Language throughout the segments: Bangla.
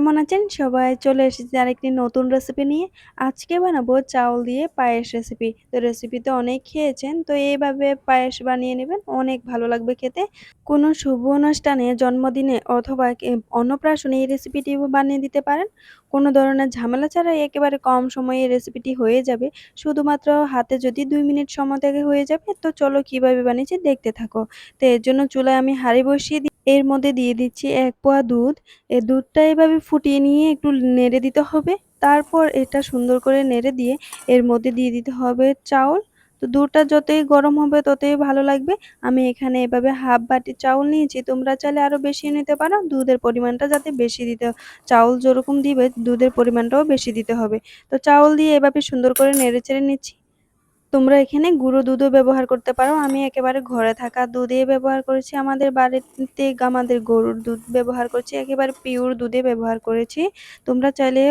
কেমন আছেন সবাই? চলে এসেছি আরেকটি নতুন রেসিপি নিয়ে। আজকে বানাবো চাউল দিয়ে পায়েস রেসিপি। তো রেসিপি তো অনেক খেয়েছেন। তো এইভাবে পায়েস বানিয়ে নেবেন। অনেক ভালো লাগবে খেতে। কোনো শুভ অনুষ্ঠানে, জন্মদিনে অথবা অন্নপ্রাশনে এই রেসিপিটি বানিয়ে দিতে পারেন। কোনো ধরনের ঝামেলা ছাড়াই একেবারে কম সময়ে এই রেসিপিটি হয়ে যাবে। শুধুমাত্র হাতে যদি ২ মিনিট সময় থেকে হয়ে যাবে। তো চলো কিভাবে বানিয়েছি দেখতে থাকো। তো এর জন্য চুলায় আমি হাঁড়ি বসিয়ে এর মধ্যে দিয়ে দিচ্ছি ১ পোয়া দুধ। এই দুধটা এভাবে ফুটিয়ে নিয়ে একটু নেড়ে দিতে হবে। তারপর এটা সুন্দর করে নেড়ে দিয়ে এর মধ্যে দিয়ে দিতে হবে চাউল। তো দুধটা যতই গরম হবে ততই ভালো লাগবে। আমি এখানে এভাবে হাফ বাটি চাউল নিয়েছি। তোমরা চাইলে আরো বেশি নিতে পারো। দুধের পরিমাণটা যাতে বেশি দিতে চাউল যেরকম দিবে দুধের পরিমাণটাও বেশি দিতে হবে। তো চাউল দিয়ে এভাবে সুন্দর করে নেড়েচেড়ে নিচ্ছি। তোমরা এখানে গুঁড়ো দুধও ব্যবহার করতে পারো। আমি একেবারে ঘরে থাকা দুধই ব্যবহার করেছি। আমাদের বাড়িতে আমাদের গরুর দুধ ব্যবহার করছি। একেবারে পিওর দুধই ব্যবহার করেছি। তোমরা চাইলে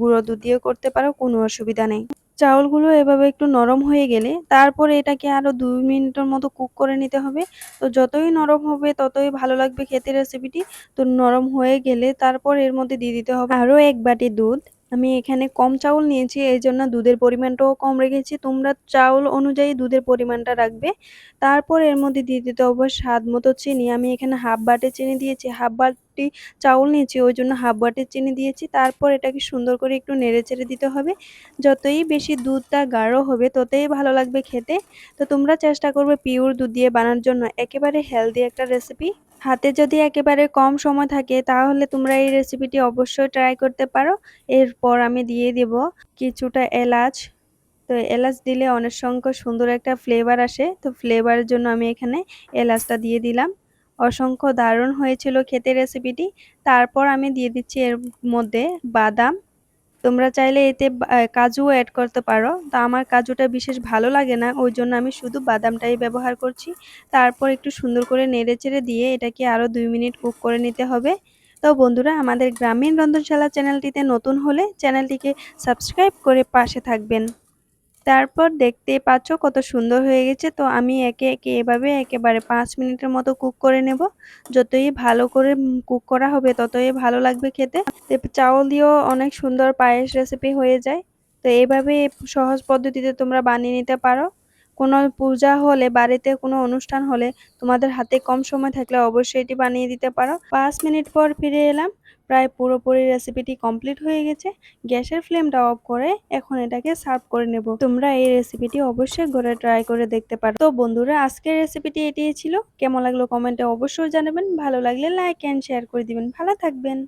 গুঁড়ো দুধ দিয়েও করতে পারো, কোনো অসুবিধা নেই। চাউলগুলো এভাবে একটু নরম হয়ে গেলে তারপরে এটাকে আরো ২ মিনিটের মতো কুক করে নিতে হবে। তো যতই নরম হবে ততই ভালো লাগবে খেতে রেসিপিটি। তো নরম হয়ে গেলে তারপর এর মধ্যে দিয়ে দিতে হবে আরো ১ বাটি দুধ। আমি এখানে কম চাউল নিয়েছি, এইজন্য দুধের পরিমাণটাও কম রেখেছি। তোমরা চাউল অনুযায়ী দুধের পরিমাণটা রাখবে। তারপর এর মধ্যে দিয়ে দিতে হবে স্বাদ মতো চিনি। আমি এখানে হাফ বাটি চিনি দিয়েছি। হাফ বাটি চাউল নিয়েছি, ওইজন্য হাফ বাটি চিনি দিয়েছি। তারপর এটাকে সুন্দর করে একটু নেড়েচেড়ে দিতে হবে। যতই বেশি দুধটা গাঢ় হবে ততই ভালো লাগবে খেতে। তো তোমরা চেষ্টা করবে পিওর দুধ দিয়ে বানানোর জন্য। একেবারে হেলদি একটা রেসিপি। হাতে যদি একেবারে কম সময় থাকে তাহলে তোমরা এই রেসিপিটি অবশ্যই ট্রাই করতে পারো। এরপর আমি দিয়ে দেব কিছুটা এলাচ। তো এলাচ দিলে অনেক সংখ্য সুন্দর একটা ফ্লেভার আসে। তো ফ্লেভারের জন্য আমি এখানে এলাচটা দিয়ে দিলাম। অসংখ্য দারুণ হয়েছিল খেতে রেসিপিটি। তারপর আমি দিয়ে দিচ্ছি এর মধ্যে বাদাম। তোমরা চাইলে এতে কাজুও এড করতে পারো। তো আমার কাজুটা বিশেষ ভালো লাগে না, ওইজন্য আমি শুধু বাদামটাই ব্যবহার করছি। তারপর একটু সুন্দর করে নেড়েচেড়ে দিয়ে এটাকে আরো ২ মিনিট কুক করে নিতে হবে। তো বন্ধুরা, আমাদের গ্রামীণ রন্ধনশালা চ্যানেলটিতে নতুন হলে চ্যানেলটিকে সাবস্ক্রাইব করে পাশে থাকবেন। তারপর দেখতেই পাচ্ছ কত সুন্দর হয়ে গেছে। তো আমি একে একে এভাবে একেবারে ৫ মিনিটের মতো কুক করে নেব। যতই ভালো করে কুক করা হবে ততই ভালো লাগবে খেতে। চাউল দিয়েও অনেক সুন্দর পায়েস রেসিপি হয়ে যায়। তো এইভাবে সহজ পদ্ধতিতে তোমরা বানিয়ে নিতে পারো। কোনো পূজা হলে, বাড়িতে কোনো অনুষ্ঠান হলে, তোমাদের হাতে কম সময় থাকলে অবশ্যই এটি বানিয়ে দিতে পারো। ৫ মিনিট পর ফিরে এলাম। প্রায় পুরোপুরি রেসিপিটি কমপ্লিট হয়ে গেছে। গ্যাসের ফ্লেমটা অফ করে এখন এটাকে সার্ভ করে নেব। তোমরা এই রেসিপিটি অবশ্যই ঘরে ট্রাই করে দেখতে পারো। তো বন্ধুরা, আজকের রেসিপিটি এটিই ছিল। কেমন লাগলো কমেন্টে অবশ্যই জানাবেন। ভালো লাগলে লাইক এন্ড শেয়ার করে দিবেন। ভালো থাকবেন।